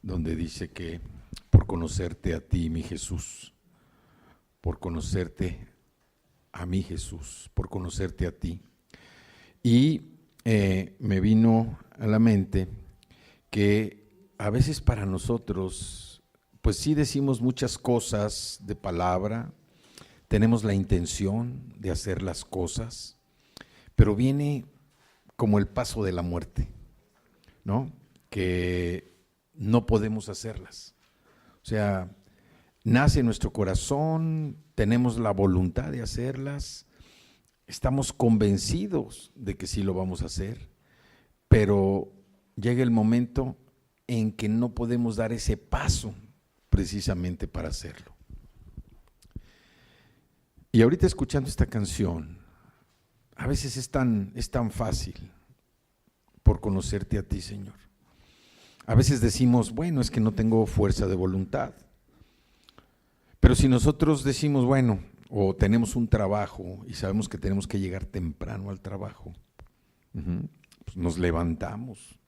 donde dice que por conocerte a ti, mi Jesús, por conocerte a mí, Jesús, por conocerte a ti. Y me vino a la mente que a veces para nosotros, pues sí decimos muchas cosas de palabra, tenemos la intención de hacer las cosas, pero viene como el paso de la muerte, ¿no? Que no podemos hacerlas. O sea, nace en nuestro corazón, tenemos la voluntad de hacerlas, estamos convencidos de que sí lo vamos a hacer, pero llega el momento en que no podemos dar ese paso precisamente para hacerlo. Y ahorita escuchando esta canción, a veces es tan fácil por conocerte a ti, Señor. A veces decimos, bueno, es que no tengo fuerza de voluntad. Pero si nosotros decimos, bueno, o tenemos un trabajo y sabemos que tenemos que llegar temprano al trabajo, pues nos levantamos.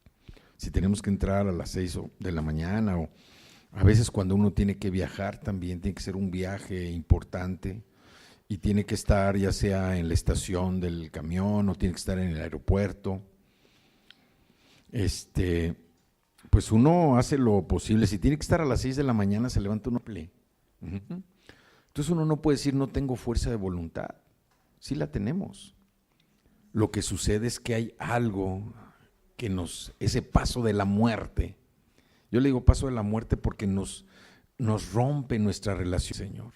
Si tenemos que entrar a las 6 de la mañana, o a veces cuando uno tiene que viajar también, tiene que ser un viaje importante y tiene que estar ya sea en la estación del camión o tiene que estar en el aeropuerto, pues uno hace lo posible. Si tiene que estar a las 6 de la mañana, se levanta uno. Entonces uno no puede decir no tengo fuerza de voluntad. Sí la tenemos. Lo que sucede es que hay algo que ese paso de la muerte, yo le digo paso de la muerte porque nos rompe nuestra relación, Señor.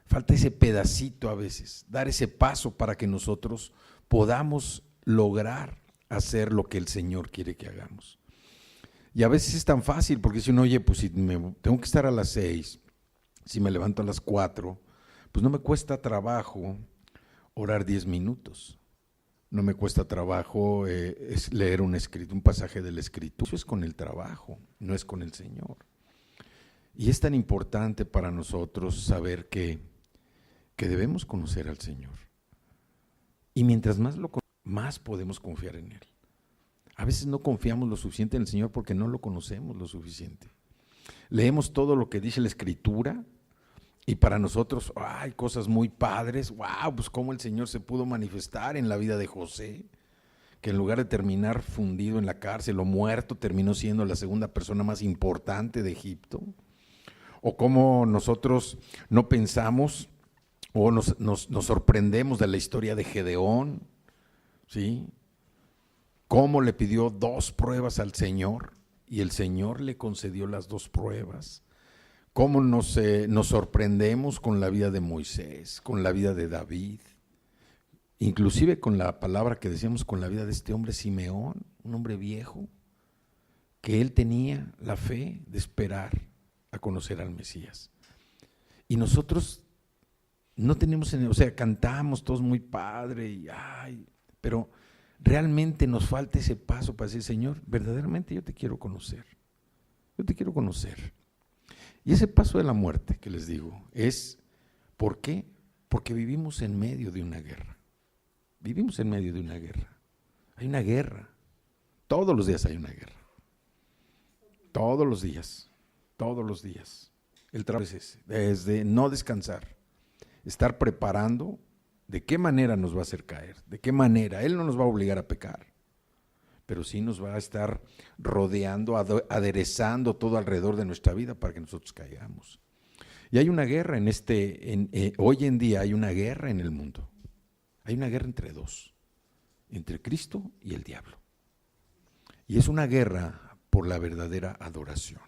Falta ese pedacito a veces, dar ese paso para que nosotros podamos lograr hacer lo que el Señor quiere que hagamos. Y a veces es tan fácil, porque si uno, oye, pues si tengo que estar a las 6, si me levanto a las 4, pues no me cuesta trabajo orar 10 minutos. No me cuesta trabajo es leer un pasaje del Escritura. Eso es con el trabajo, no es con el Señor. Y es tan importante para nosotros saber que debemos conocer al Señor. Y mientras más lo conocemos, más podemos confiar en Él. A veces no confiamos lo suficiente en el Señor porque no lo conocemos lo suficiente. Leemos todo lo que dice la Escritura y para nosotros hay cosas muy padres. Wow, pues cómo el Señor se pudo manifestar en la vida de José, que en lugar de terminar fundido en la cárcel o muerto, terminó siendo la segunda persona más importante de Egipto. O cómo nosotros no pensamos o nos sorprendemos de la historia de Gedeón, ¿sí? Cómo le pidió 2 pruebas al Señor y el Señor le concedió las 2 pruebas. Cómo nos sorprendemos con la vida de Moisés, con la vida de David, inclusive con la palabra que decíamos, con la vida de este hombre Simeón, un hombre viejo, que él tenía la fe de esperar a conocer al Mesías. Y nosotros no tenemos, o sea, cantamos todos muy padre, pero realmente nos falta ese paso para decir, Señor, verdaderamente yo te quiero conocer. Yo te quiero conocer. Y ese paso de la muerte que les digo es, ¿por qué? Porque vivimos en medio de una guerra. Vivimos en medio de una guerra. Hay una guerra. Todos los días hay una guerra. Todos los días. Todos los días. El trabajo es ese, desde no descansar. Estar preparando de qué manera nos va a hacer caer, de qué manera. Él no nos va a obligar a pecar, pero sí nos va a estar rodeando, aderezando todo alrededor de nuestra vida para que nosotros caigamos. Y hay una guerra hoy en día hay una guerra en el mundo. Hay una guerra entre dos, entre Cristo y el diablo. Y es una guerra por la verdadera adoración.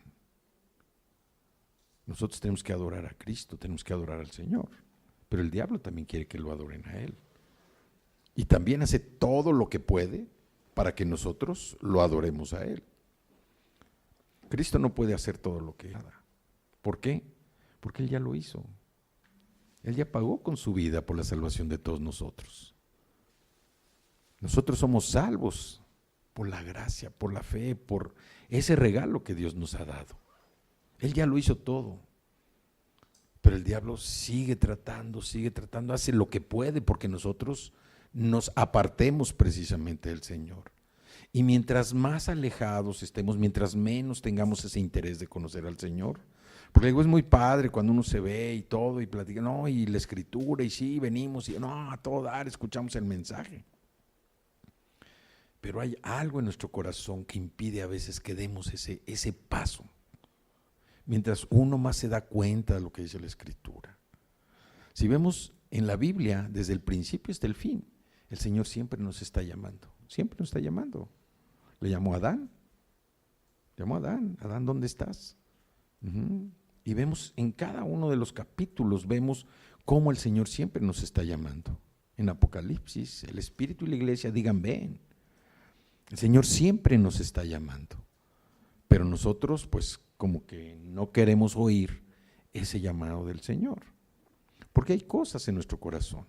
Nosotros tenemos que adorar a Cristo, tenemos que adorar al Señor, pero el diablo también quiere que lo adoren a Él. Y también hace todo lo que puede para que nosotros lo adoremos a Él. Cristo no puede hacer todo lo que haga. ¿Por qué? Porque Él ya lo hizo. Él ya pagó con su vida por la salvación de todos nosotros. Nosotros somos salvos por la gracia, por la fe, por ese regalo que Dios nos ha dado. Él ya lo hizo todo. Pero el diablo sigue tratando, hace lo que puede porque nosotros nos apartemos precisamente del Señor. Y mientras más alejados estemos, mientras menos tengamos ese interés de conocer al Señor, porque luego es muy padre cuando uno se ve y todo y platica, no, y la escritura, y sí, venimos, y no, a todo dar, escuchamos el mensaje. Pero hay algo en nuestro corazón que impide a veces que demos ese paso, mientras uno más se da cuenta de lo que dice la Escritura. Si vemos en la Biblia, desde el principio hasta el fin, el Señor siempre nos está llamando, siempre nos está llamando. Le llamó a Adán, Adán, ¿dónde estás? Y vemos en cada uno de los capítulos, vemos cómo el Señor siempre nos está llamando. En Apocalipsis, el Espíritu y la Iglesia digan ven. El Señor siempre nos está llamando, pero nosotros pues como que no queremos oír ese llamado del Señor, porque hay cosas en nuestro corazón.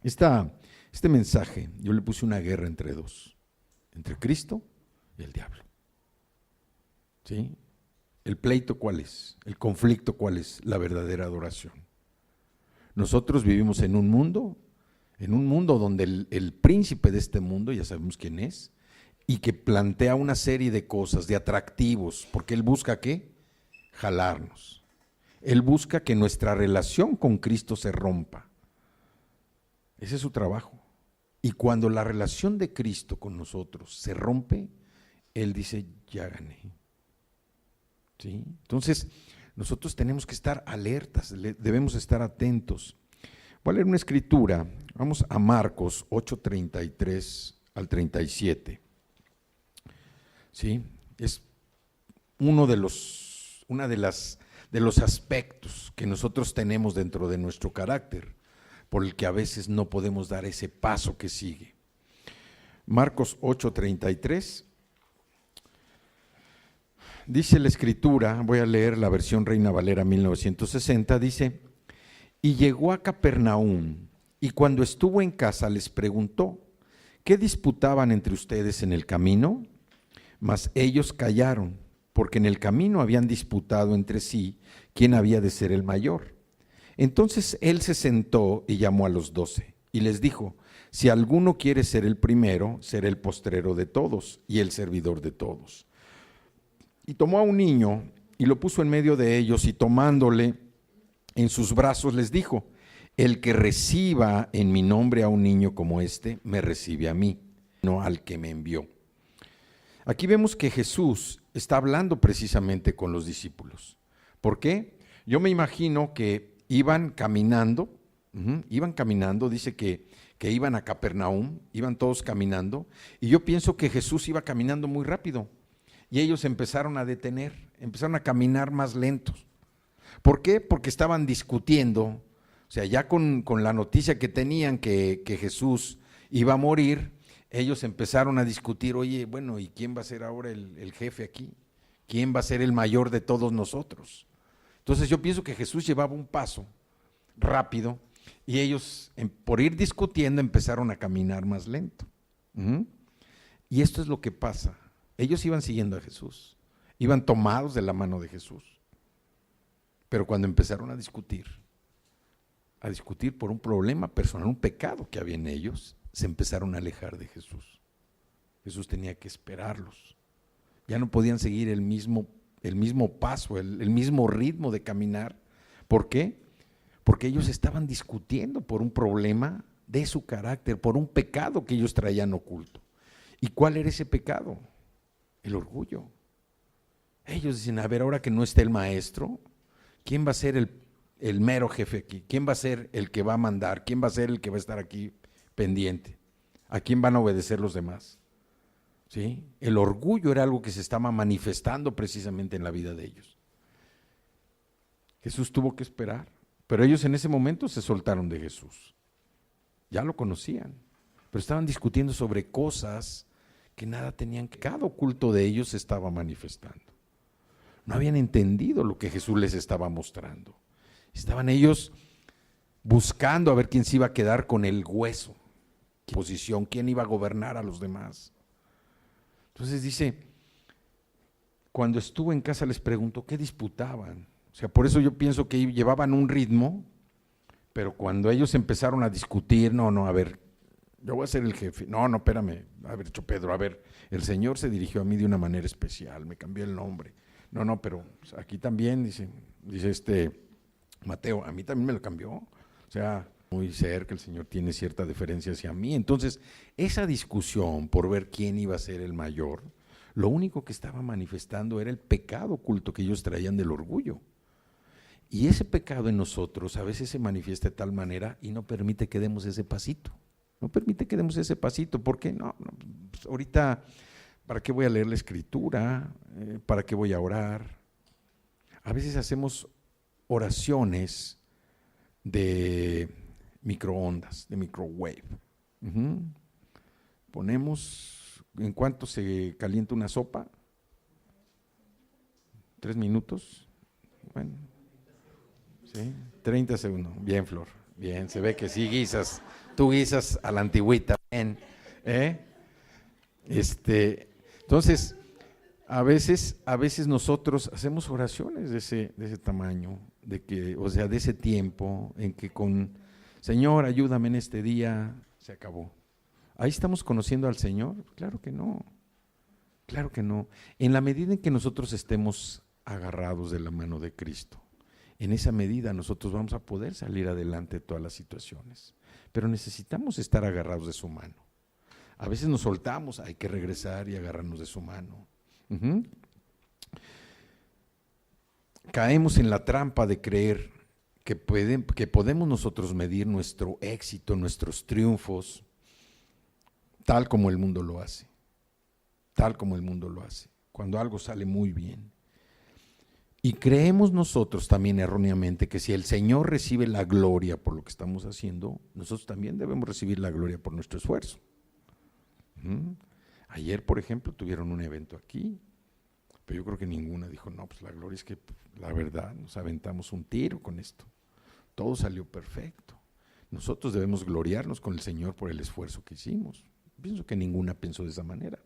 Este mensaje, yo le puse una guerra entre dos, entre Cristo y el diablo. ¿Sí? ¿El pleito cuál es? ¿El conflicto cuál es? La verdadera adoración. Nosotros vivimos en un mundo donde el príncipe de este mundo, ya sabemos quién es, y que plantea una serie de cosas, de atractivos, porque él busca ¿qué? Jalarnos. Él busca que nuestra relación con Cristo se rompa. Ese es su trabajo. Y cuando la relación de Cristo con nosotros se rompe, Él dice, ya gané. ¿Sí? Entonces, nosotros tenemos que estar alertas, debemos estar atentos. Voy a leer una escritura, vamos a Marcos 8:33 al 37. ¿Sí? Es uno de los aspectos que nosotros tenemos dentro de nuestro carácter, por el que a veces no podemos dar ese paso que sigue. Marcos 8:33, dice la escritura, voy a leer la versión Reina Valera 1960, dice, y llegó a Capernaum, y cuando estuvo en casa les preguntó, ¿qué disputaban entre ustedes en el camino? Mas ellos callaron, porque en el camino habían disputado entre sí quién había de ser el mayor. Entonces él se sentó y llamó a los 12 y les dijo, si alguno quiere ser el primero, será el postrero de todos y el servidor de todos. Y tomó a un niño y lo puso en medio de ellos y tomándole en sus brazos les dijo, el que reciba en mi nombre a un niño como este, me recibe a mí, no al que me envió. Aquí vemos que Jesús está hablando precisamente con los discípulos. ¿Por qué? Yo me imagino que iban caminando, dice que iban a Capernaum, iban todos caminando, y yo pienso que Jesús iba caminando muy rápido, y ellos empezaron a detener, empezaron a caminar más lentos. ¿Por qué? Porque estaban discutiendo, o sea, ya con la noticia que tenían que Jesús iba a morir, ellos empezaron a discutir, oye, bueno, ¿y quién va a ser ahora el jefe aquí? ¿Quién va a ser el mayor de todos nosotros? Entonces yo pienso que Jesús llevaba un paso rápido y ellos por ir discutiendo empezaron a caminar más lento. Y esto es lo que pasa. Ellos iban siguiendo a Jesús, iban tomados de la mano de Jesús. Pero cuando empezaron a discutir por un problema personal, un pecado que había en ellos, se empezaron a alejar de Jesús. Jesús tenía que esperarlos. Ya no podían seguir el mismo paso, el mismo ritmo de caminar. ¿Por qué? Porque ellos estaban discutiendo por un problema de su carácter, por un pecado que ellos traían oculto. ¿Y cuál era ese pecado? El orgullo. Ellos dicen, a ver, ahora que no está el maestro, ¿quién va a ser el mero jefe aquí? ¿Quién va a ser el que va a mandar? ¿Quién va a ser el que va a estar aquí pendiente? ¿A quién van a obedecer los demás? ¿Sí? El orgullo era algo que se estaba manifestando precisamente en la vida de ellos. Jesús tuvo que esperar, pero ellos en ese momento se soltaron de Jesús. Ya lo conocían, pero estaban discutiendo sobre cosas que nada tenían que, cada oculto de ellos se estaba manifestando. No habían entendido lo que Jesús les estaba mostrando. Estaban ellos buscando a ver quién se iba a quedar con el hueso, qué posición, quién iba a gobernar a los demás. Entonces dice, cuando estuvo en casa les preguntó qué disputaban. O sea, por eso yo pienso que llevaban un ritmo, pero cuando ellos empezaron a discutir, a ver, yo voy a ser el jefe. No, espérame, a ver, Pedro, a ver, el Señor se dirigió a mí de una manera especial, me cambié el nombre. No, pero pues, aquí también dice Mateo, a mí también me lo cambió. O sea, muy cerca, el Señor tiene cierta deferencia hacia mí. Entonces, esa discusión por ver quién iba a ser el mayor, lo único que estaba manifestando era el pecado oculto que ellos traían del orgullo. Y ese pecado en nosotros a veces se manifiesta de tal manera y no permite que demos ese pasito. No permite que demos ese pasito. ¿Por qué? No, pues ahorita, ¿para qué voy a leer la Escritura? ¿Para qué voy a orar? A veces hacemos oraciones de microondas, de microwave. Ponemos, ¿en cuánto se calienta una sopa? 3 minutos. Bueno, ¿sí? 30 segundos. Bien, Flor. Bien, se ve que sí guisas. Tú guisas a la antigüita. Bien. Entonces, a veces nosotros hacemos oraciones de ese tamaño, de ese tiempo en que Señor, ayúdame en este día, se acabó. ¿Ahí estamos conociendo al Señor? Claro que no, claro que no. En la medida en que nosotros estemos agarrados de la mano de Cristo, en esa medida nosotros vamos a poder salir adelante de todas las situaciones, pero necesitamos estar agarrados de su mano. A veces nos soltamos, hay que regresar y agarrarnos de su mano. Caemos en la trampa de creer que podemos nosotros medir nuestro éxito, nuestros triunfos, tal como el mundo lo hace, cuando algo sale muy bien. Y creemos nosotros también erróneamente que si el Señor recibe la gloria por lo que estamos haciendo, nosotros también debemos recibir la gloria por nuestro esfuerzo. Ayer, por ejemplo, tuvieron un evento aquí, pero yo creo que ninguna dijo, no, pues la gloria es que la verdad nos aventamos un tiro con esto. Todo salió perfecto. Nosotros debemos gloriarnos con el Señor por el esfuerzo que hicimos. Pienso que ninguna pensó de esa manera.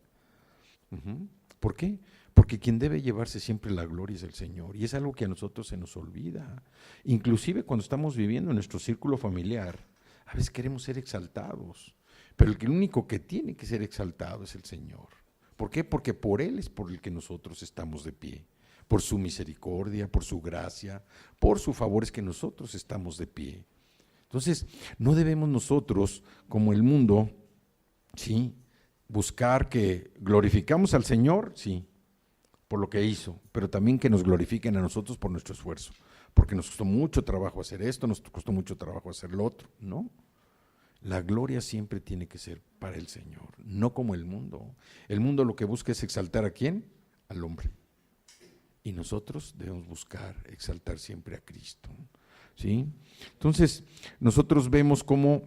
¿Por qué? Porque quien debe llevarse siempre la gloria es el Señor, y es algo que a nosotros se nos olvida. Inclusive cuando estamos viviendo en nuestro círculo familiar, a veces queremos ser exaltados, pero el único que tiene que ser exaltado es el Señor. ¿Por qué? Porque por Él es por el que nosotros estamos de pie, por su misericordia, por su gracia, por su favor es que nosotros estamos de pie. Entonces, no debemos nosotros, como el mundo, ¿sí?, buscar que glorificamos al Señor, sí, por lo que hizo, pero también que nos glorifiquen a nosotros por nuestro esfuerzo, porque nos costó mucho trabajo hacer esto, nos costó mucho trabajo hacer lo otro, ¿no? La gloria siempre tiene que ser para el Señor, no como el mundo. El mundo lo que busca es exaltar ¿a quién? Al hombre. Y nosotros debemos buscar exaltar siempre a Cristo, ¿sí? Entonces, nosotros vemos cómo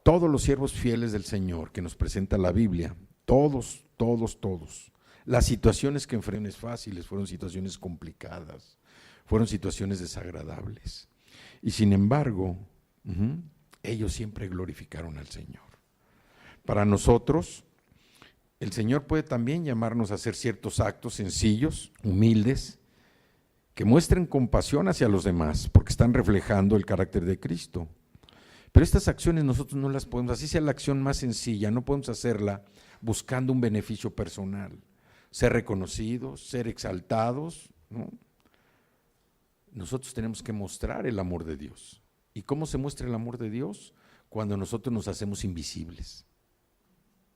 todos los siervos fieles del Señor que nos presenta la Biblia, todos, las situaciones que enfrentan fáciles, fueron situaciones complicadas, fueron situaciones desagradables. Y sin embargo, ellos siempre glorificaron al Señor. Para nosotros, el Señor puede también llamarnos a hacer ciertos actos sencillos, humildes, que muestren compasión hacia los demás, porque están reflejando el carácter de Cristo. Pero estas acciones nosotros no las podemos, así sea la acción más sencilla, no podemos hacerla buscando un beneficio personal, ser reconocidos, ser exaltados, ¿no? Nosotros tenemos que mostrar el amor de Dios. ¿Y cómo se muestra el amor de Dios? Cuando nosotros nos hacemos invisibles.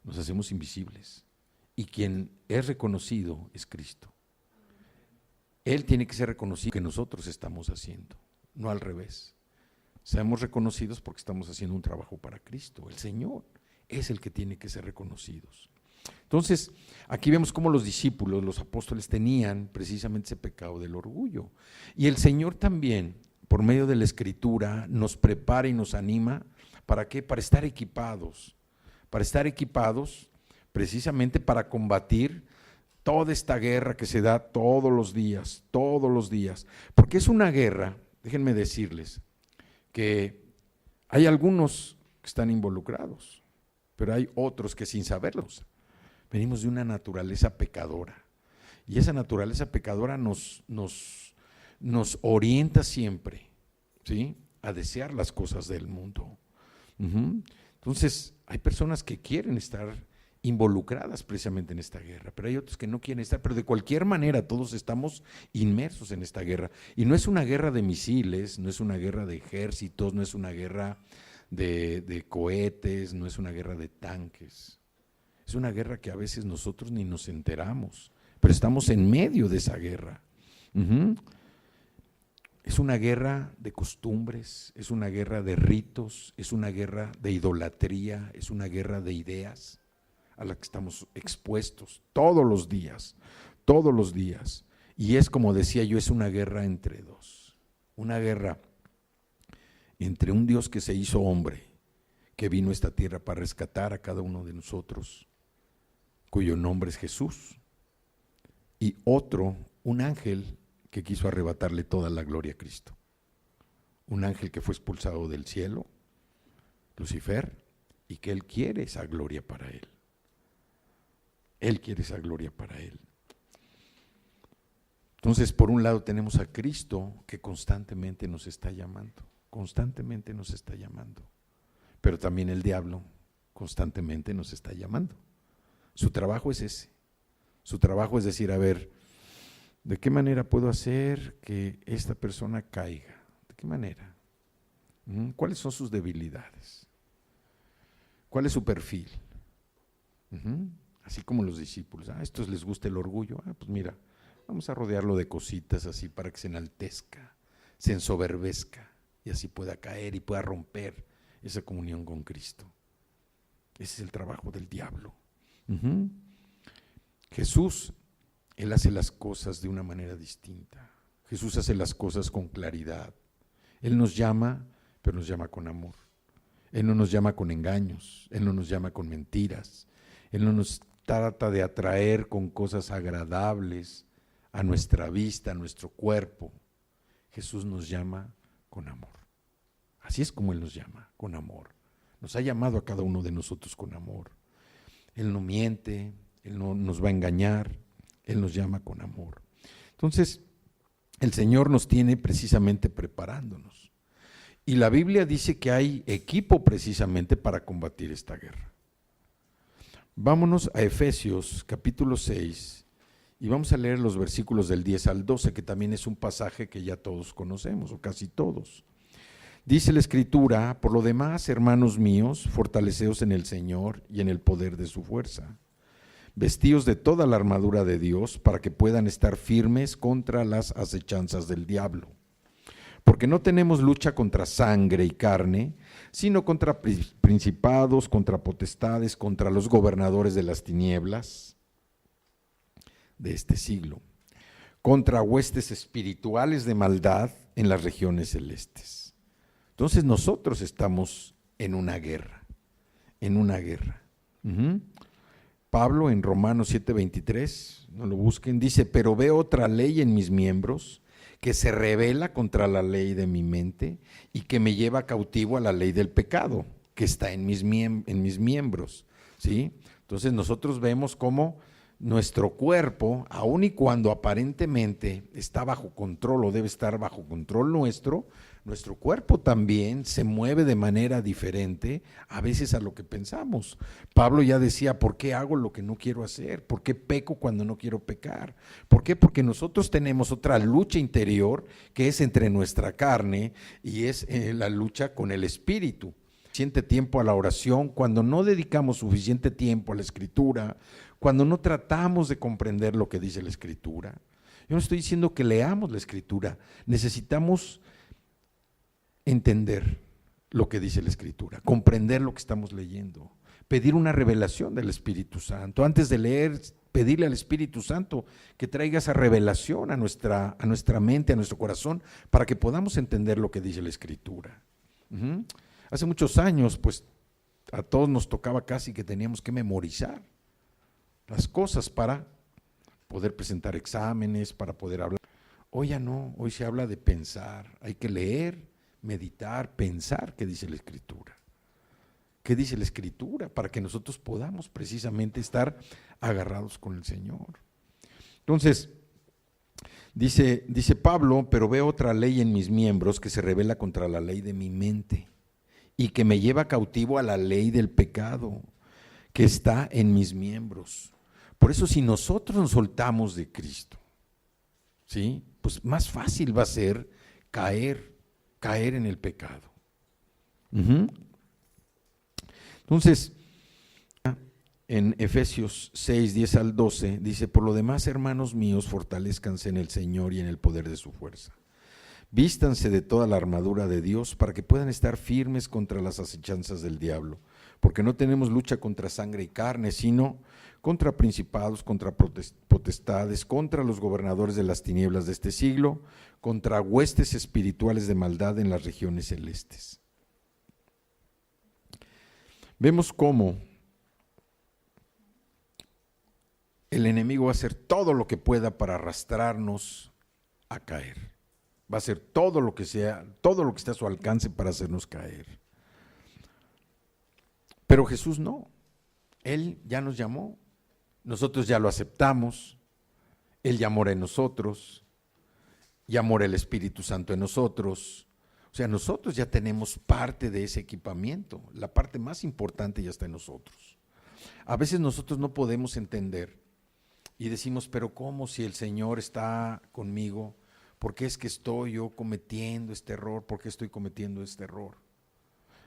Nos hacemos invisibles. Y quien es reconocido es Cristo. Él tiene que ser reconocido que nosotros estamos haciendo, no al revés. Seamos reconocidos porque estamos haciendo un trabajo para Cristo. El Señor es el que tiene que ser reconocidos. Entonces, aquí vemos cómo los discípulos, los apóstoles tenían precisamente ese pecado del orgullo. Y el Señor también, por medio de la Escritura, nos prepara y nos anima. ¿Para qué? Para estar equipados precisamente para combatir toda esta guerra que se da todos los días, porque es una guerra, déjenme decirles, que hay algunos que están involucrados, pero hay otros que sin saberlos, venimos de una naturaleza pecadora, y esa naturaleza pecadora nos orienta siempre, ¿sí?, a desear las cosas del mundo. Entonces, hay personas que quieren estar involucradas precisamente en esta guerra, pero hay otros que no quieren estar, pero de cualquier manera todos estamos inmersos en esta guerra. Y no es una guerra de misiles, no es una guerra de ejércitos, no es una guerra de cohetes, no es una guerra de tanques. Es una guerra que a veces nosotros ni nos enteramos, pero estamos en medio de esa guerra. Es una guerra de costumbres, es una guerra de ritos, es una guerra de idolatría, es una guerra de ideas a la que estamos expuestos todos los días, todos los días. Y es, como decía yo, es una guerra entre dos, una guerra entre un Dios que se hizo hombre, que vino a esta tierra para rescatar a cada uno de nosotros, cuyo nombre es Jesús, y otro, un ángel que quiso arrebatarle toda la gloria a Cristo. Un ángel que fue expulsado del cielo, Lucifer, y que él quiere esa gloria para él. Él quiere esa gloria para él. Entonces, por un lado tenemos a Cristo que constantemente nos está llamando, pero también el diablo constantemente nos está llamando. Su trabajo es ese, su trabajo es decir, a ver, ¿de qué manera puedo hacer que esta persona caiga? ¿De qué manera? ¿Cuáles son sus debilidades? ¿Cuál es su perfil? Así como los discípulos, a estos les gusta el orgullo, pues mira, vamos a rodearlo de cositas así para que se enaltezca, se ensoberbezca y así pueda caer y pueda romper esa comunión con Cristo. Ese es el trabajo del diablo. Jesús, Él hace las cosas de una manera distinta. Jesús hace las cosas con claridad. Él nos llama, pero nos llama con amor. Él no nos llama con engaños, Él no nos llama con mentiras, Él no nos trata de atraer con cosas agradables a nuestra vista, a nuestro cuerpo. Jesús nos llama con amor. Así es como Él nos llama, con amor. Nos ha llamado a cada uno de nosotros con amor. Él no miente, Él no nos va a engañar, Él nos llama con amor. Entonces, el Señor nos tiene precisamente preparándonos. Y la Biblia dice que hay equipo precisamente para combatir esta guerra. Vámonos a Efesios capítulo 6 y vamos a leer los versículos del 10 al 12, que también es un pasaje que ya todos conocemos, o casi todos. Dice la Escritura: por lo demás, hermanos míos, fortaleceos en el Señor y en el poder de su fuerza. Vestíos de toda la armadura de Dios para que puedan estar firmes contra las acechanzas del diablo. Porque no tenemos lucha contra sangre y carne, sino contra principados, contra potestades, contra los gobernadores de las tinieblas de este siglo, contra huestes espirituales de maldad en las regiones celestes. Entonces nosotros estamos en una guerra, Pablo en Romanos 7:23, no lo busquen, dice: pero veo otra ley en mis miembros, que se rebela contra la ley de mi mente y que me lleva cautivo a la ley del pecado que está en mis miembros, ¿sí? Entonces nosotros vemos cómo nuestro cuerpo, aun y cuando aparentemente está bajo control o debe estar bajo control nuestro cuerpo también se mueve de manera diferente a veces a lo que pensamos. Pablo ya decía: ¿por qué hago lo que no quiero hacer? ¿Por qué peco cuando no quiero pecar? ¿Por qué? Porque nosotros tenemos otra lucha interior que es entre nuestra carne y es la lucha con el espíritu. Suficiente tiempo a la oración, cuando no dedicamos suficiente tiempo a la Escritura, cuando no tratamos de comprender lo que dice la Escritura. Yo no estoy diciendo que leamos la Escritura, necesitamos entender lo que dice la Escritura, comprender lo que estamos leyendo, pedir una revelación del Espíritu Santo. Antes de leer, pedirle al Espíritu Santo que traiga esa revelación a nuestra mente, a nuestro corazón, para que podamos entender lo que dice la Escritura. Hace muchos años, pues a todos nos tocaba casi que teníamos que memorizar las cosas para poder presentar exámenes, para poder hablar. Hoy ya no, hoy se habla de pensar, hay que leer, meditar, pensar qué dice la Escritura. ¿Qué dice la Escritura? Para que nosotros podamos precisamente estar agarrados con el Señor. Entonces, dice Pablo: pero veo otra ley en mis miembros que se rebela contra la ley de mi mente y que me lleva cautivo a la ley del pecado que está en mis miembros. Por eso si nosotros nos soltamos de Cristo, ¿sí? Pues más fácil va a ser caer en el pecado. Entonces, en Efesios 6, 10 al 12, dice: por lo demás, hermanos míos, fortalezcanse en el Señor y en el poder de su fuerza. Vístanse de toda la armadura de Dios para que puedan estar firmes contra las acechanzas del diablo, porque no tenemos lucha contra sangre y carne, sino contra principados, contra potestades, contra los gobernadores de las tinieblas de este siglo, contra huestes espirituales de maldad en las regiones celestes. Vemos cómo el enemigo va a hacer todo lo que pueda para arrastrarnos a caer. Va a hacer todo lo que sea, todo lo que esté a su alcance para hacernos caer. Pero Jesús no. Él ya nos llamó. Nosotros ya lo aceptamos. Él ya mora en nosotros. Ya mora el Espíritu Santo en nosotros. O sea, nosotros ya tenemos parte de ese equipamiento. La parte más importante ya está en nosotros. A veces nosotros no podemos entender y decimos: pero ¿cómo si el Señor está conmigo? ¿Por qué es que estoy yo cometiendo este error? ¿Por qué estoy cometiendo este error?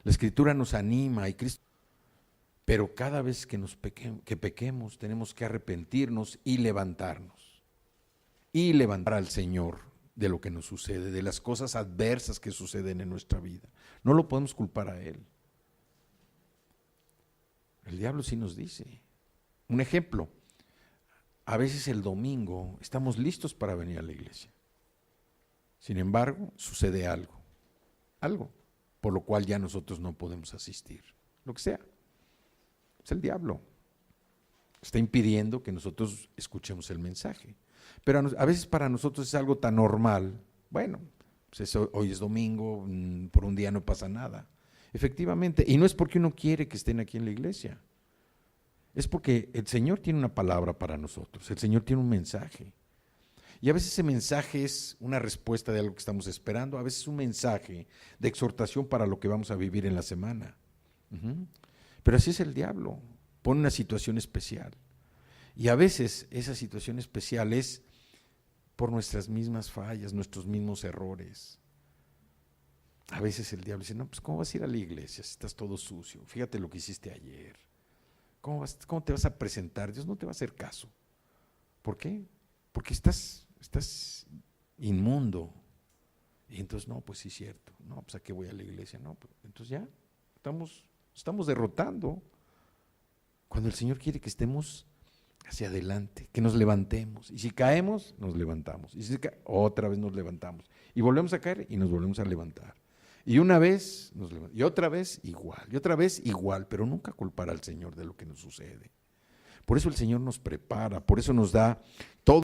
La Escritura nos anima y Cristo, pero cada vez que pequemos tenemos que arrepentirnos y levantarnos. Y levantar al Señor de lo que nos sucede, de las cosas adversas que suceden en nuestra vida. No lo podemos culpar a Él. El diablo sí nos dice. Un ejemplo, a veces el domingo estamos listos para venir a la iglesia. Sin embargo, sucede algo, por lo cual ya nosotros no podemos asistir, lo que sea. Es el diablo. Está impidiendo que nosotros escuchemos el mensaje. Pero a veces para nosotros es algo tan normal. Bueno, pues hoy es domingo, por un día no pasa nada. Efectivamente, y no es porque uno quiere que estén aquí en la iglesia. Es porque el Señor tiene una palabra para nosotros, el Señor tiene un mensaje. Y a veces ese mensaje es una respuesta de algo que estamos esperando, a veces es un mensaje de exhortación para lo que vamos a vivir en la semana. Pero así es el diablo, pone una situación especial. Y a veces esa situación especial es por nuestras mismas fallas, nuestros mismos errores. A veces el diablo dice: no, pues ¿cómo vas a ir a la iglesia si estás todo sucio? Fíjate lo que hiciste ayer. ¿Cómo te vas a presentar? Dios no te va a hacer caso. ¿Por qué? Porque estás inmundo. Y entonces, no, pues sí es cierto. No, pues ¿a qué voy a la iglesia? No, pues entonces ya estamos derrotando. Cuando el Señor quiere que estemos hacia adelante, que nos levantemos. Y si caemos, nos levantamos. Y si otra vez nos levantamos. Y volvemos a caer y nos volvemos a levantar. Y una vez nos levantamos, y otra vez igual, y otra vez igual, pero nunca culpar al Señor de lo que nos sucede. Por eso el Señor nos prepara, por eso nos da todo,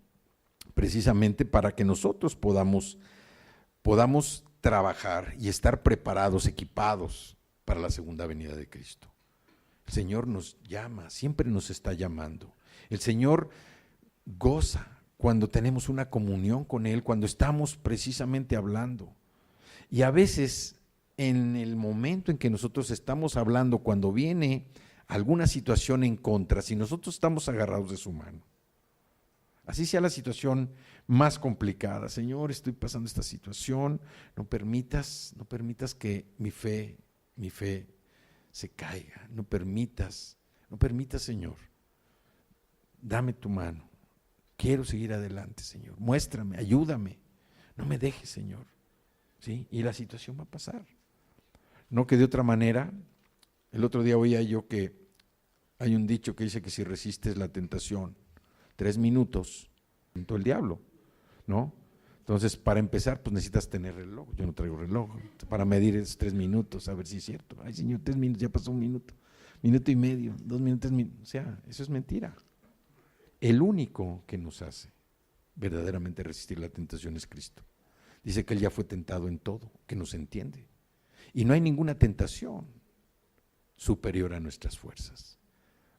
precisamente para que nosotros podamos trabajar y estar preparados, equipados para la segunda venida de Cristo. El Señor nos llama, siempre nos está llamando. El Señor goza cuando tenemos una comunión con Él, cuando estamos precisamente hablando. Y a veces, en el momento en que nosotros estamos hablando, cuando viene alguna situación en contra, si nosotros estamos agarrados de su mano, así sea la situación más complicada: Señor, estoy pasando esta situación, no permitas que mi fe se caiga, no permitas, Señor, dame tu mano, quiero seguir adelante, Señor, muéstrame, ayúdame, no me dejes, Señor. ¿Sí? Y la situación va a pasar. No que de otra manera. El otro día oía yo que hay un dicho que dice que si resistes la tentación 3 minutos, tentó el diablo, ¿no? Entonces, para empezar, pues necesitas tener reloj. Yo no traigo reloj para medir esos 3 minutos, a ver si es cierto. Ay, Señor, 3 minutos, ya pasó 1 minuto, 1 minuto y medio, 2 minutos, o sea, eso es mentira. El único que nos hace verdaderamente resistir la tentación es Cristo. Dice que Él ya fue tentado en todo, que nos entiende. Y no hay ninguna tentación superior a nuestras fuerzas.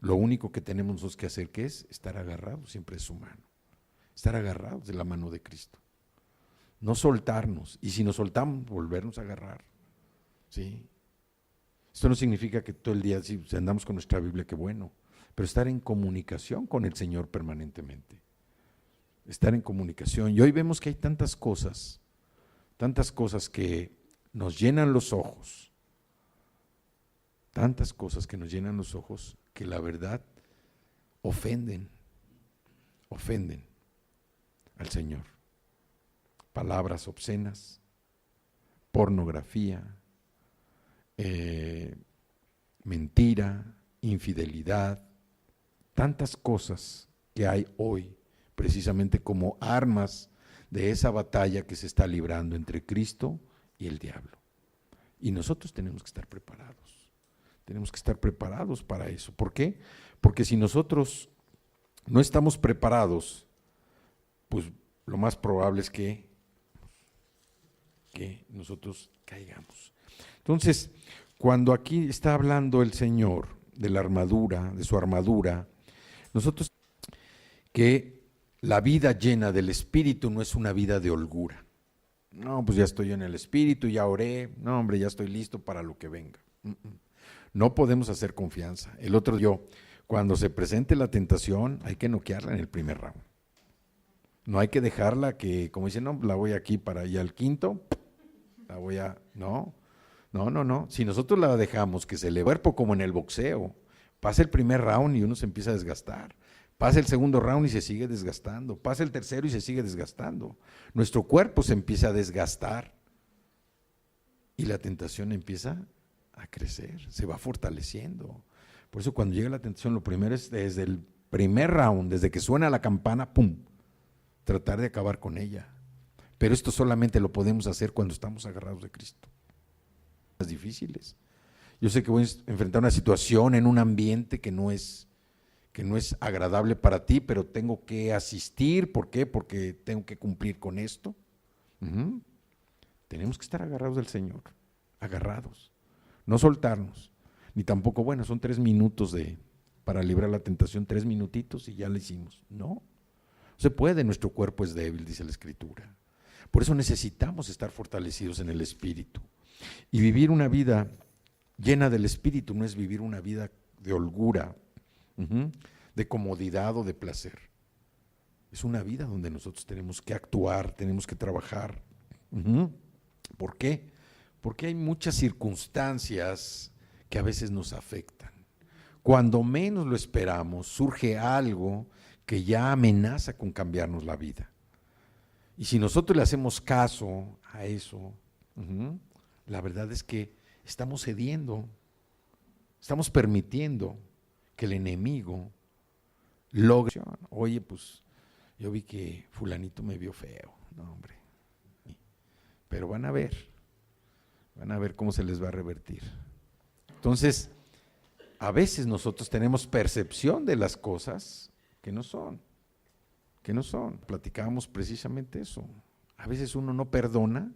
Lo único que tenemos nosotros que hacer, ¿qué es? Estar agarrados siempre de su mano. Estar agarrados de la mano de Cristo. No soltarnos. Y si nos soltamos, volvernos a agarrar. ¿Sí? Esto no significa que todo el día si andamos con nuestra Biblia, qué bueno, pero estar en comunicación con el Señor permanentemente. Estar en comunicación. Y hoy vemos que hay tantas cosas que nos llenan los ojos, tantas cosas que nos llenan los ojos, que la verdad ofenden al Señor. Palabras obscenas, pornografía, mentira, infidelidad, tantas cosas que hay hoy precisamente como armas de esa batalla que se está librando entre Cristo y el diablo. Y nosotros tenemos que estar preparados para eso. ¿Por qué? Porque si nosotros no estamos preparados, pues lo más probable es que nosotros caigamos. Entonces, cuando aquí está hablando el Señor de la armadura, de su armadura, nosotros que la vida llena del Espíritu no es una vida de holgura. No, pues ya estoy en el Espíritu, ya oré, no hombre, ya estoy listo para lo que venga. No podemos hacer confianza. El otro yo, cuando se presente la tentación, hay que noquearla en el primer round. No hay que dejarla que, como dicen, no, la voy aquí para allá al quinto, la voy a, no. Si nosotros la dejamos que se le cuerpo como en el boxeo, pasa el primer round y uno se empieza a desgastar. Pasa el segundo round y se sigue desgastando. Pasa el tercero y se sigue desgastando. Nuestro cuerpo se empieza a desgastar y la tentación empieza a crecer, se va fortaleciendo. Por eso cuando llega la tentación, lo primero es desde el primer round, desde que suena la campana, ¡pum!, tratar de acabar con ella. Pero esto solamente lo podemos hacer cuando estamos agarrados de Cristo. Es difíciles. Yo sé que voy a enfrentar una situación en un ambiente que no es agradable para ti, pero tengo que asistir. ¿Por qué? Porque tengo que cumplir con esto. Tenemos que estar agarrados del Señor, agarrados, no soltarnos, ni tampoco, bueno, son 3 minutos para librar la tentación, 3 minutitos y ya lo hicimos. No se puede, nuestro cuerpo es débil, dice la Escritura. Por eso necesitamos estar fortalecidos en el Espíritu. Y vivir una vida llena del Espíritu no es vivir una vida de holgura, de comodidad o de placer. Es una vida donde nosotros tenemos que actuar, tenemos que trabajar. ¿Por qué? Porque hay muchas circunstancias que a veces nos afectan. Cuando menos lo esperamos, surge algo que ya amenaza con cambiarnos la vida. Y si nosotros le hacemos caso a eso, la verdad es que estamos cediendo, estamos permitiendo que el enemigo logre. Oye, pues yo vi que fulanito me vio feo, no hombre, pero van a ver cómo se les va a revertir. Entonces, a veces nosotros tenemos percepción de las cosas que no son. Platicábamos precisamente eso. A veces uno no perdona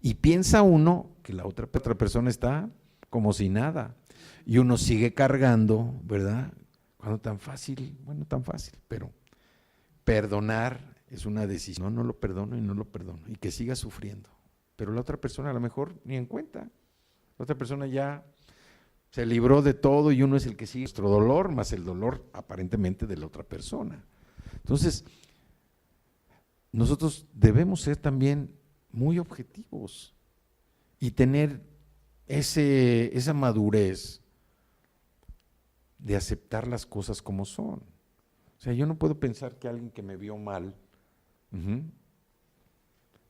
y piensa uno que la otra persona está como si nada y uno sigue cargando, ¿verdad? Cuando tan fácil, pero perdonar es una decisión. No lo perdono y que siga sufriendo. Pero la otra persona a lo mejor ni en cuenta. La otra persona ya se libró de todo y uno es el que sigue nuestro dolor más el dolor aparentemente de la otra persona. Entonces, nosotros debemos ser también muy objetivos y tener esa madurez de aceptar las cosas como son. O sea, yo no puedo pensar que alguien que me vio mal,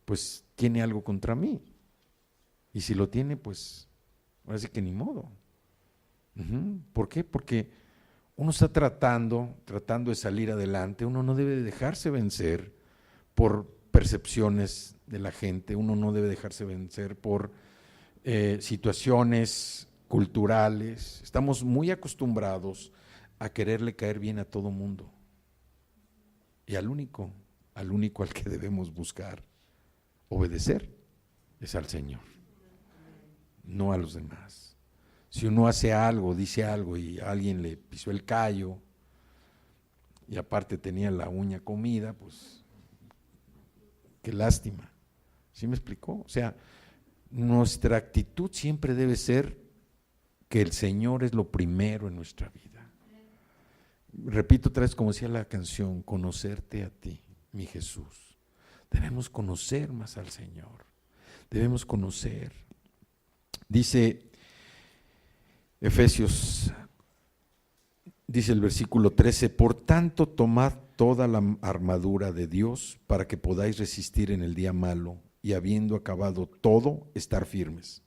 pues tiene algo contra mí. Y si lo tiene, pues ahora sí que ni modo. ¿Por qué? Porque uno está tratando de salir adelante, uno no debe dejarse vencer por percepciones de la gente, uno no debe dejarse vencer por situaciones culturales. Estamos muy acostumbrados a quererle caer bien a todo mundo y al único al que debemos buscar obedecer es al Señor, no a los demás. Si uno hace algo, dice algo y a alguien le pisó el callo y aparte tenía la uña comida, pues qué lástima. ¿Sí me explicó? O sea, nuestra actitud siempre debe ser que el Señor es lo primero en nuestra vida. Repito otra vez, como decía la canción, conocerte a ti, mi Jesús. Debemos conocer más al Señor. Debemos conocer. Dice Efesios, dice el versículo 13, por tanto tomad toda la armadura de Dios para que podáis resistir en el día malo y habiendo acabado todo, estar firmes.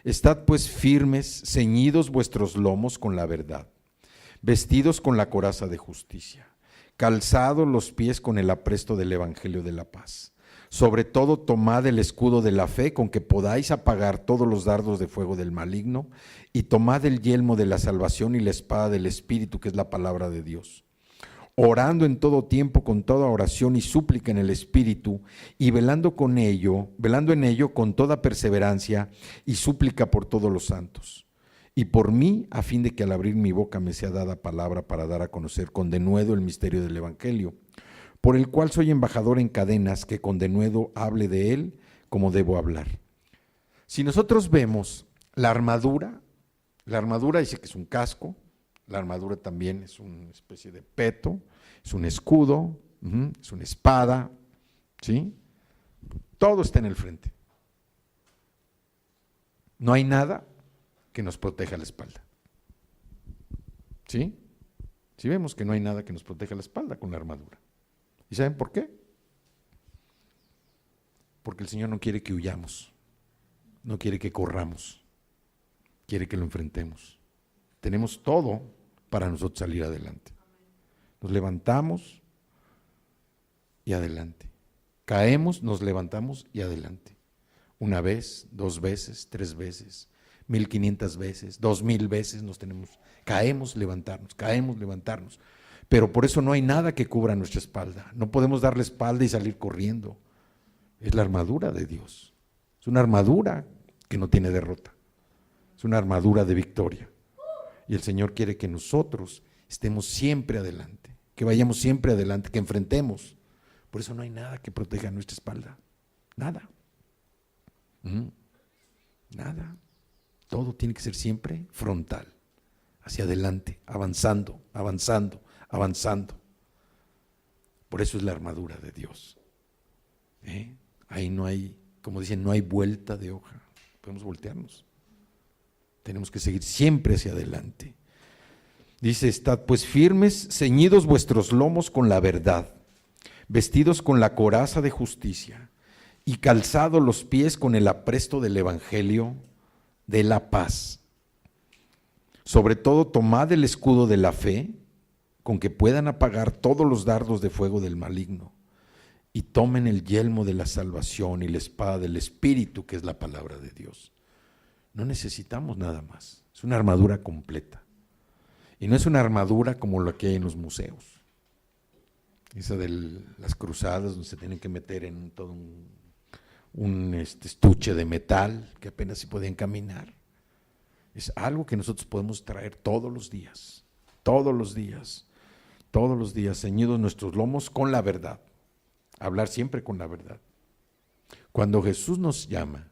Estad pues firmes, ceñidos vuestros lomos con la verdad, vestidos con la coraza de justicia, calzados los pies con el apresto del evangelio de la paz. Sobre todo tomad el escudo de la fe con que podáis apagar todos los dardos de fuego del maligno y tomad el yelmo de la salvación y la espada del Espíritu, que es la palabra de Dios. Orando en todo tiempo con toda oración y súplica en el Espíritu y velando en ello con toda perseverancia y súplica por todos los santos. Y por mí, a fin de que al abrir mi boca me sea dada palabra para dar a conocer con denuedo el misterio del Evangelio, por el cual soy embajador en cadenas, que con denuedo hable de él como debo hablar. Si nosotros vemos la armadura dice que es un casco, la armadura también es una especie de peto, es un escudo, es una espada, ¿sí? Todo está en el frente. No hay nada que nos proteja la espalda. ¿Sí? Sí vemos que no hay nada que nos proteja la espalda con la armadura. ¿Y saben por qué? Porque el Señor no quiere que huyamos, no quiere que corramos, quiere que lo enfrentemos. Tenemos todo para nosotros salir adelante. Nos levantamos y adelante. Caemos, nos levantamos y adelante. Una vez, 2 veces, 3 veces, 1500 veces, 2000 veces caemos, levantarnos. Pero por eso no hay nada que cubra nuestra espalda. No podemos dar la espalda y salir corriendo. Es la armadura de Dios. Es una armadura que no tiene derrota. Es una armadura de victoria. Y el Señor quiere que nosotros estemos siempre adelante, que vayamos siempre adelante, que enfrentemos. Por eso no hay nada que proteja nuestra espalda. Nada. Nada. Todo tiene que ser siempre frontal, hacia adelante, avanzando. Por eso es la armadura de Dios. Ahí no hay, como dicen, no hay vuelta de hoja. Podemos voltearnos. Tenemos que seguir siempre hacia adelante. Dice, estad pues firmes, ceñidos vuestros lomos con la verdad, vestidos con la coraza de justicia y calzados los pies con el apresto del evangelio de la paz. Sobre todo tomad el escudo de la fe, con que puedan apagar todos los dardos de fuego del maligno, y tomen el yelmo de la salvación y la espada del Espíritu, que es la palabra de Dios. No necesitamos nada más, es una armadura completa. Y no es una armadura como la que hay en los museos, esa de las cruzadas donde se tienen que meter en todo un estuche de metal que apenas se podían caminar. Es algo que nosotros podemos traer todos los días, ceñidos nuestros lomos con la verdad, hablar siempre con la verdad. Cuando Jesús nos llama,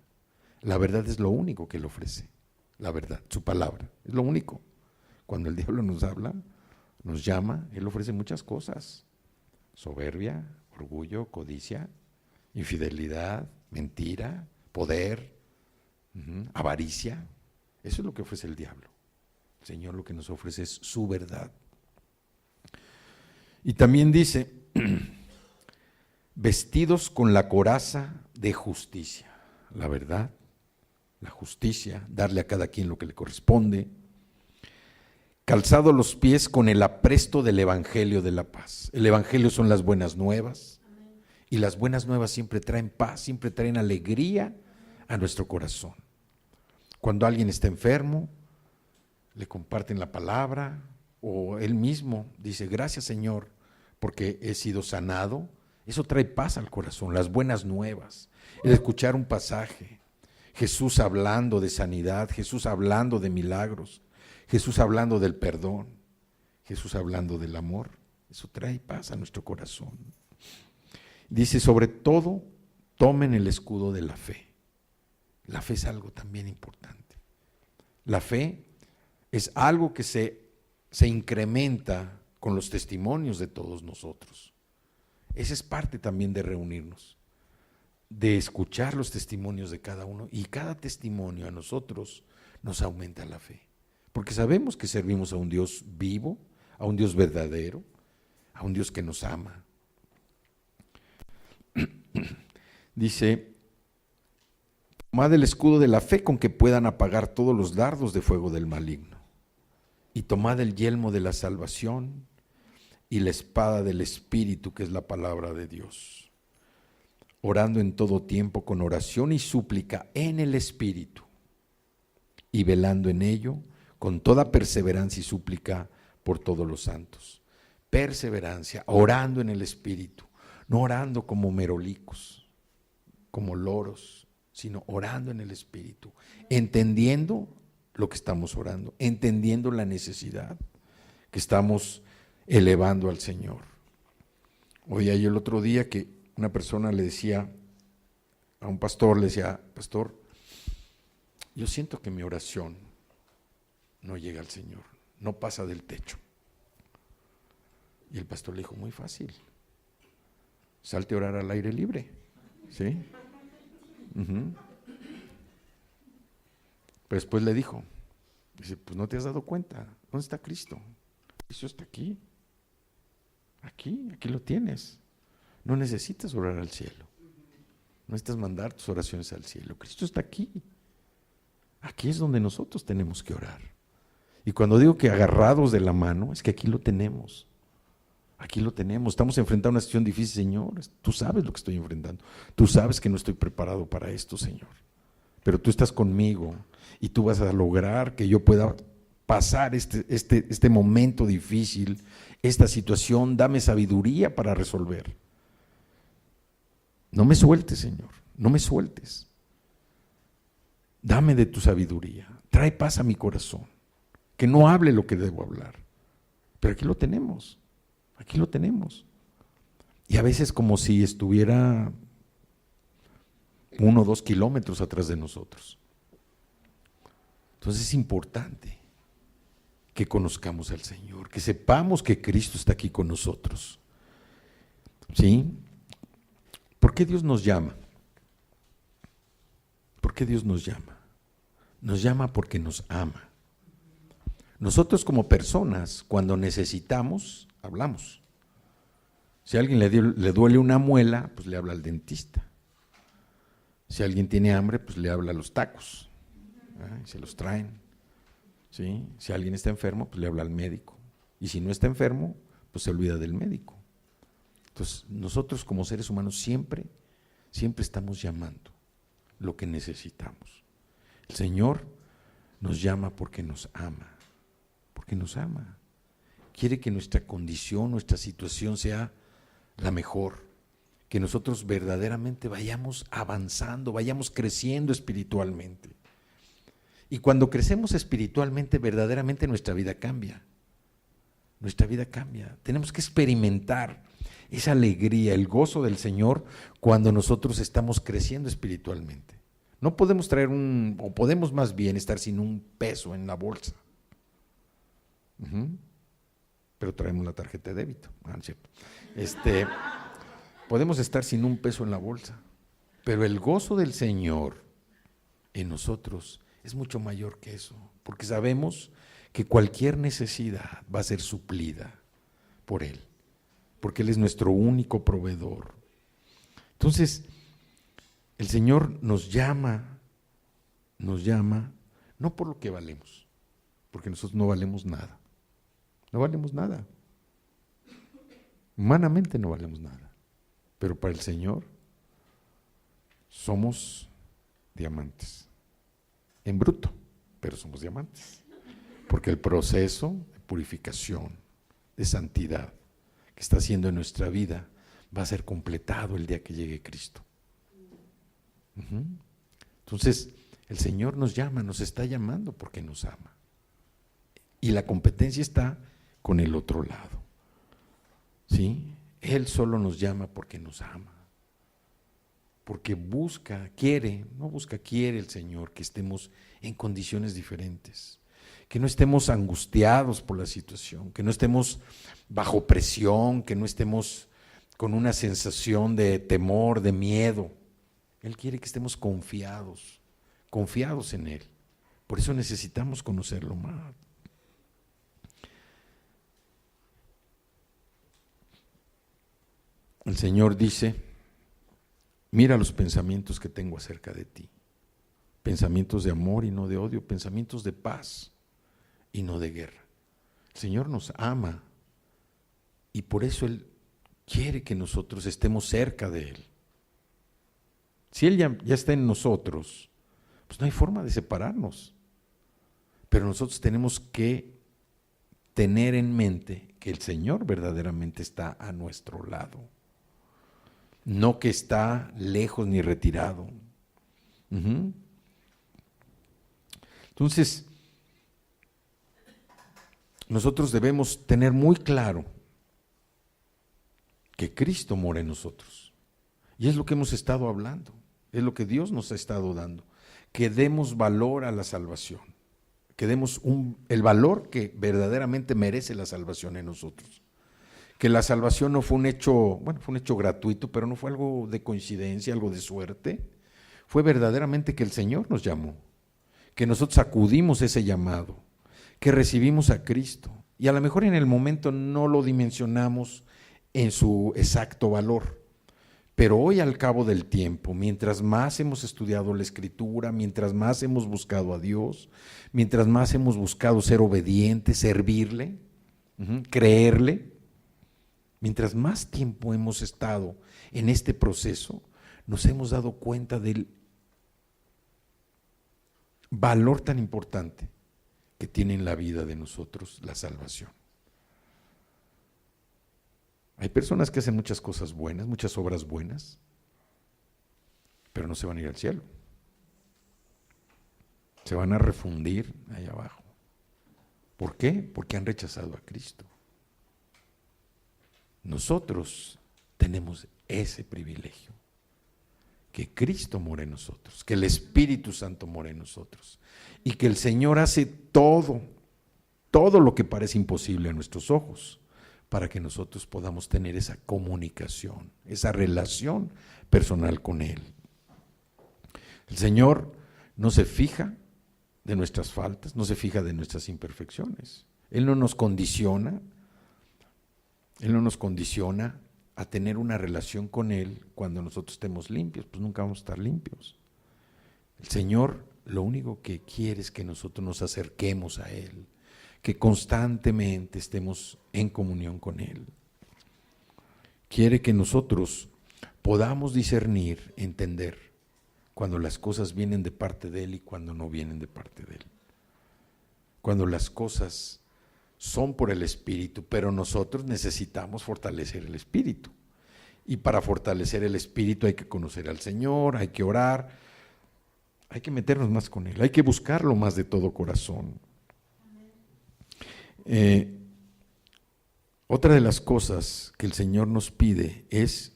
la verdad es lo único que Él ofrece, la verdad, su palabra, es lo único. Cuando el diablo nos habla, nos llama, Él ofrece muchas cosas: soberbia, orgullo, codicia, infidelidad, mentira, poder, avaricia. Eso es lo que ofrece el diablo. El Señor lo que nos ofrece es su verdad. Y también dice, vestidos con la coraza de justicia, la verdad, la justicia, darle a cada quien lo que le corresponde, calzados los pies con el apresto del evangelio de la paz. El evangelio son las buenas nuevas, y las buenas nuevas siempre traen paz, siempre traen alegría a nuestro corazón. Cuando alguien está enfermo, le comparten la palabra, o él mismo dice, gracias Señor, porque he sido sanado. Eso trae paz al corazón, las buenas nuevas. El escuchar un pasaje, Jesús hablando de sanidad, Jesús hablando de milagros, Jesús hablando del perdón, Jesús hablando del amor, eso trae paz a nuestro corazón. Dice, sobre todo, tomen el escudo de la fe. La fe es algo también importante. La fe es algo que se incrementa con los testimonios de todos nosotros. Esa es parte también de reunirnos, de escuchar los testimonios de cada uno, y cada testimonio a nosotros nos aumenta la fe, porque sabemos que servimos a un Dios vivo, a un Dios verdadero, a un Dios que nos ama. Dice: tomad el escudo de la fe con que puedan apagar todos los dardos de fuego del maligno, y tomad el yelmo de la salvación y la espada del Espíritu, que es la palabra de Dios, orando en todo tiempo con oración y súplica en el Espíritu, y velando en ello con toda perseverancia y súplica por todos los santos. Perseverancia, orando en el Espíritu, no orando como merolicos, como loros, sino orando en el Espíritu, entendiendo lo que estamos orando, entendiendo la necesidad que estamos elevando al Señor. Oía yo el otro día que una persona le decía a un pastor, le decía: pastor, yo siento que mi oración no llega al Señor, no pasa del techo. Y el pastor le dijo: muy fácil, salte a orar al aire libre, ¿sí? Pero después le dijo, dice: pues no te has dado cuenta, ¿dónde está Cristo? Cristo está aquí, aquí lo tienes. No necesitas orar al cielo, no necesitas mandar tus oraciones al cielo, Cristo está aquí. Aquí es donde nosotros tenemos que orar. Y cuando digo que agarrados de la mano, es que aquí lo tenemos. Aquí lo tenemos, estamos enfrentando una situación difícil, Señor, tú sabes lo que estoy enfrentando, tú sabes que no estoy preparado para esto, Señor, pero tú estás conmigo y tú vas a lograr que yo pueda pasar este momento difícil, esta situación. Dame sabiduría para resolver. No me sueltes, Señor, no me sueltes. Dame de tu sabiduría, trae paz a mi corazón, que no hable lo que debo hablar, pero aquí lo tenemos. Aquí lo tenemos. Y a veces como si estuviera 1 o 2 kilómetros atrás de nosotros. Entonces es importante que conozcamos al Señor, que sepamos que Cristo está aquí con nosotros. ¿Sí? ¿Por qué Dios nos llama? ¿Por qué Dios nos llama? Nos llama porque nos ama. Nosotros como personas, cuando necesitamos, hablamos. Si a alguien le duele una muela, pues le habla al dentista. Si alguien tiene hambre, pues le habla a los tacos, y se los traen. ¿Sí? Si alguien está enfermo, pues le habla al médico. Y si no está enfermo, pues se olvida del médico. Entonces, nosotros como seres humanos siempre estamos llamando lo que necesitamos. El Señor nos llama porque nos ama. Porque nos ama. Quiere que nuestra condición, nuestra situación sea la mejor, que nosotros verdaderamente vayamos avanzando, vayamos creciendo espiritualmente. Y cuando crecemos espiritualmente, verdaderamente nuestra vida cambia. Nuestra vida cambia. Tenemos que experimentar esa alegría, el gozo del Señor cuando nosotros estamos creciendo espiritualmente. No podemos o podemos más bien estar sin un peso en la bolsa. Pero traemos la tarjeta de débito. ¿No es cierto? Podemos estar sin un peso en la bolsa, pero el gozo del Señor en nosotros es mucho mayor que eso, porque sabemos que cualquier necesidad va a ser suplida por Él, porque Él es nuestro único proveedor. Entonces, el Señor nos llama no por lo que valemos, porque nosotros no valemos nada. No valemos nada. Humanamente no valemos nada. Pero para el Señor somos diamantes. En bruto, pero somos diamantes. Porque el proceso de purificación, de santidad que está haciendo en nuestra vida va a ser completado el día que llegue Cristo. Entonces, el Señor nos llama, nos está llamando porque nos ama. Y la competencia está con el otro lado. ¿Sí? Él solo nos llama porque nos ama. Porque quiere el Señor que estemos en condiciones diferentes. que no estemos angustiados por la situación, que no estemos bajo presión, que no estemos con una sensación de temor, de miedo. Él quiere que estemos confiados en Él. Por eso necesitamos conocerlo más. El Señor dice, mira los pensamientos que tengo acerca de ti. Pensamientos de amor y no de odio, pensamientos de paz y no de guerra. El Señor nos ama y por eso Él quiere que nosotros estemos cerca de Él. Si Él ya está en nosotros, pues no hay forma de separarnos. Pero nosotros tenemos que tener en mente que el Señor verdaderamente está a nuestro lado. No que está lejos ni retirado. Entonces, nosotros debemos tener muy claro que Cristo mora en nosotros. Y es lo que hemos estado hablando, es lo que Dios nos ha estado dando. Que demos valor a la salvación, que demos el valor que verdaderamente merece la salvación en nosotros. Que la salvación no fue un hecho, fue un hecho gratuito, pero no fue algo de coincidencia, algo de suerte. Fue verdaderamente que el Señor nos llamó, que nosotros acudimos a ese llamado, que recibimos a Cristo. Y a lo mejor en el momento no lo dimensionamos en su exacto valor. Pero hoy al cabo del tiempo, mientras más hemos estudiado la Escritura, mientras más hemos buscado a Dios, mientras más hemos buscado ser obedientes, servirle, creerle, mientras más tiempo hemos estado en este proceso, nos hemos dado cuenta del valor tan importante que tiene en la vida de nosotros la salvación. Hay personas que hacen muchas cosas buenas, muchas obras buenas, pero no se van a ir al cielo. Se van a refundir ahí abajo. ¿Por qué? Porque han rechazado a Cristo. Nosotros tenemos ese privilegio, que Cristo mora en nosotros, que el Espíritu Santo mora en nosotros y que el Señor hace todo lo que parece imposible a nuestros ojos para que nosotros podamos tener esa comunicación, esa relación personal con Él. El Señor no se fija de nuestras faltas, no se fija de nuestras imperfecciones. Él no nos condiciona a tener una relación con Él cuando nosotros estemos limpios, pues nunca vamos a estar limpios. El Señor lo único que quiere es que nosotros nos acerquemos a Él, que constantemente estemos en comunión con Él. Quiere que nosotros podamos discernir, entender cuando las cosas vienen de parte de Él y cuando no vienen de parte de Él. Cuando las cosas son por el Espíritu, pero nosotros necesitamos fortalecer el Espíritu. Y para fortalecer el Espíritu hay que conocer al Señor, hay que orar, hay que meternos más con Él, hay que buscarlo más de todo corazón. Otra de las cosas que el Señor nos pide es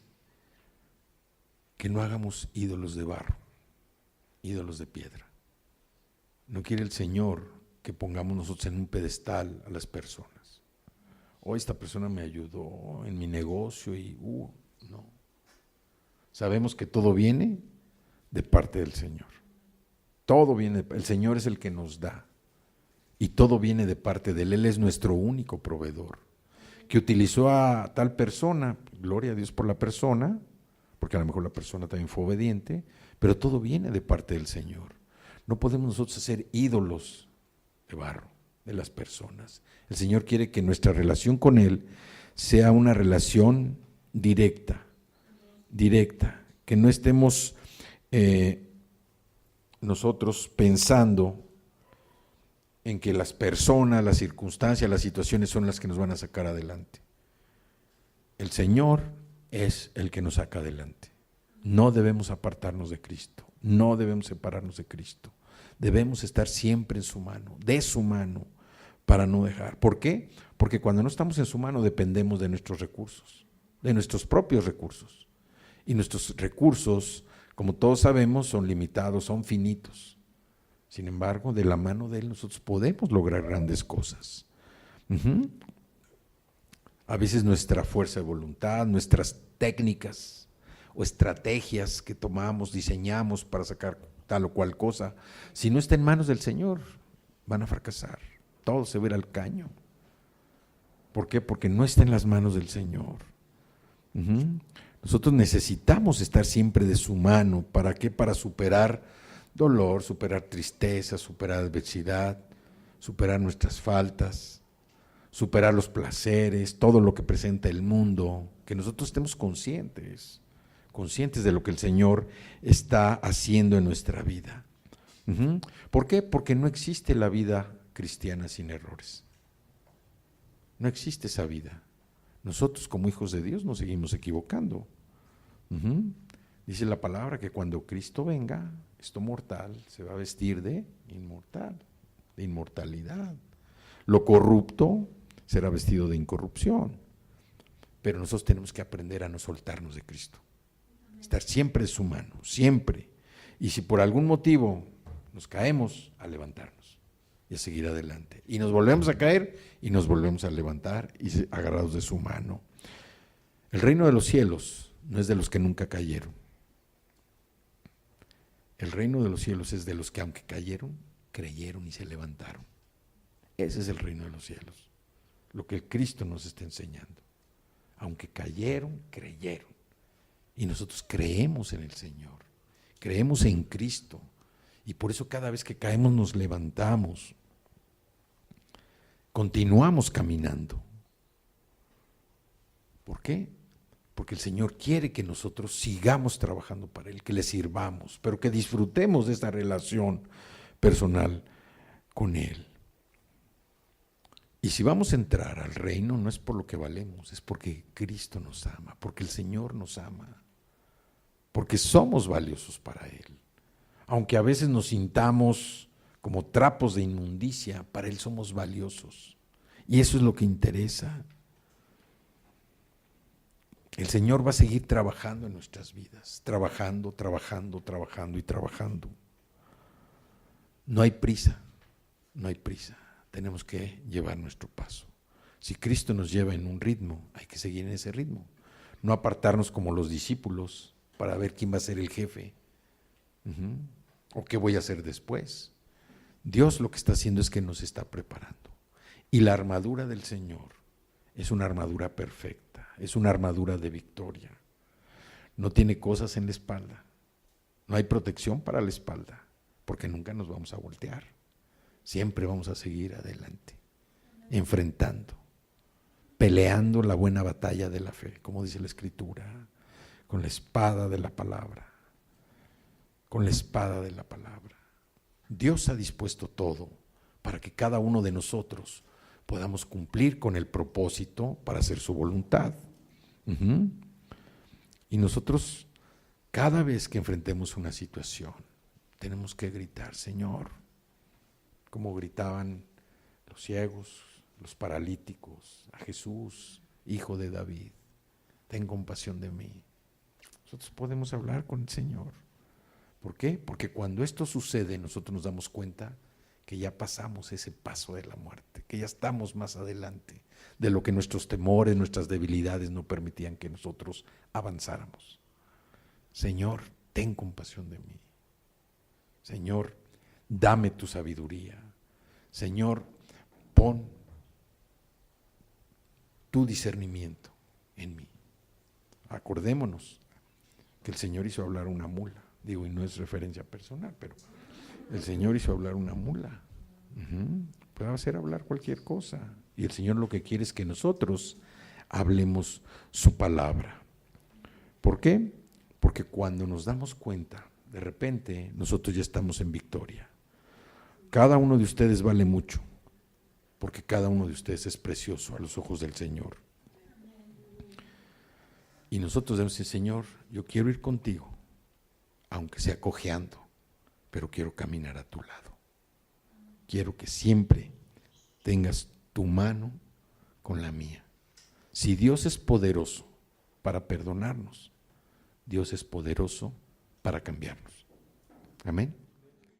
que no hagamos ídolos de barro, ídolos de piedra. No quiere el Señor que pongamos nosotros en un pedestal a las personas. Hoy esta persona me ayudó en mi negocio y no. Sabemos que todo viene de parte del Señor. Todo viene, el Señor es el que nos da y todo viene de parte de Él. Él es nuestro único proveedor. Que utilizó a tal persona, gloria a Dios por la persona, porque a lo mejor la persona también fue obediente, pero todo viene de parte del Señor. No podemos nosotros hacer ídolos de barro de las personas. El Señor quiere que nuestra relación con Él sea una relación directa, que no estemos nosotros pensando en que las personas, las circunstancias, las situaciones son las que nos van a sacar adelante. El Señor es el que nos saca adelante. No debemos apartarnos de Cristo, no debemos separarnos de Cristo. Debemos estar siempre en su mano, de su mano, para no dejar. ¿Por qué? Porque cuando no estamos en su mano dependemos de nuestros recursos, de nuestros propios recursos. Y nuestros recursos, como todos sabemos, son limitados, son finitos. Sin embargo, de la mano de Él nosotros podemos lograr grandes cosas. Ujú. A veces nuestra fuerza de voluntad, nuestras técnicas o estrategias que tomamos, diseñamos para sacar tal o cual cosa, si no está en manos del Señor, van a fracasar. Todo se va a ir al caño. ¿Por qué? Porque no está en las manos del Señor. Ujú. Nosotros necesitamos estar siempre de su mano. ¿Para qué? Para superar dolor, superar tristeza, superar adversidad, superar nuestras faltas, superar los placeres, todo lo que presenta el mundo, que nosotros estemos conscientes de lo que el Señor está haciendo en nuestra vida. Ujú. ¿Por qué? Porque no existe la vida cristiana sin errores. No existe esa vida. Nosotros como hijos de Dios nos seguimos equivocando. Ujú. Dice la palabra que cuando Cristo venga, esto mortal se va a vestir de inmortal, de inmortalidad. Lo corrupto será vestido de incorrupción. Pero nosotros tenemos que aprender a no soltarnos de Cristo. Estar siempre en su mano, siempre. Y si por algún motivo nos caemos, a levantarnos y a seguir adelante. Y nos volvemos a caer y nos volvemos a levantar y agarrados de su mano. El reino de los cielos no es de los que nunca cayeron. El reino de los cielos es de los que aunque cayeron, creyeron y se levantaron. Ese es el reino de los cielos. Lo que el Cristo nos está enseñando. Aunque cayeron, creyeron. Y nosotros creemos en el Señor. Creemos en Cristo. Y por eso cada vez que caemos nos levantamos. Continuamos caminando. ¿Por qué? Porque el Señor quiere que nosotros sigamos trabajando para Él, que le sirvamos, pero que disfrutemos de esta relación personal con Él. Y si vamos a entrar al reino, no es por lo que valemos, es porque Cristo nos ama, porque el Señor nos ama, porque somos valiosos para Él. Aunque a veces nos sintamos como trapos de inmundicia, para Él somos valiosos. Y eso es lo que interesa. El Señor va a seguir trabajando en nuestras vidas, trabajando y trabajando. No hay prisa, no hay prisa. Tenemos que llevar nuestro paso. Si Cristo nos lleva en un ritmo, hay que seguir en ese ritmo. No apartarnos como los discípulos para ver quién va a ser el jefe. O qué voy a hacer después. Dios lo que está haciendo es que nos está preparando. Y la armadura del Señor es una armadura perfecta, es una armadura de victoria. No tiene cosas en la espalda. No hay protección para la espalda, porque nunca nos vamos a voltear. Siempre vamos a seguir adelante, enfrentando, peleando la buena batalla de la fe, como dice la Escritura, con la espada de la palabra, con la espada de la palabra. Dios ha dispuesto todo para que cada uno de nosotros podamos cumplir con el propósito para hacer su voluntad. Y nosotros, cada vez que enfrentemos una situación, tenemos que gritar, Señor, como gritaban los ciegos, los paralíticos, a Jesús, Hijo de David, ten compasión de mí. Nosotros podemos hablar con el Señor. ¿Por qué? Porque cuando esto sucede, nosotros nos damos cuenta que ya pasamos ese paso de la muerte, que ya estamos más adelante de lo que nuestros temores, nuestras debilidades no permitían que nosotros avanzáramos. Señor, ten compasión de mí. Señor, dame tu sabiduría. Señor, pon tu discernimiento en mí. Acordémonos que el Señor hizo hablar una mula. Digo, y no es referencia personal, pero el Señor hizo hablar una mula. Puede hacer hablar cualquier cosa. Y el Señor lo que quiere es que nosotros hablemos su palabra. ¿Por qué? Porque cuando nos damos cuenta, de repente nosotros ya estamos en victoria. Cada uno de ustedes vale mucho, porque cada uno de ustedes es precioso a los ojos del Señor. Y nosotros debemos decir, Señor, yo quiero ir contigo, aunque sea cojeando, pero quiero caminar a tu lado. Quiero que siempre tengas tu mano con la mía. Si Dios es poderoso para perdonarnos, Dios es poderoso para cambiarnos. Amén.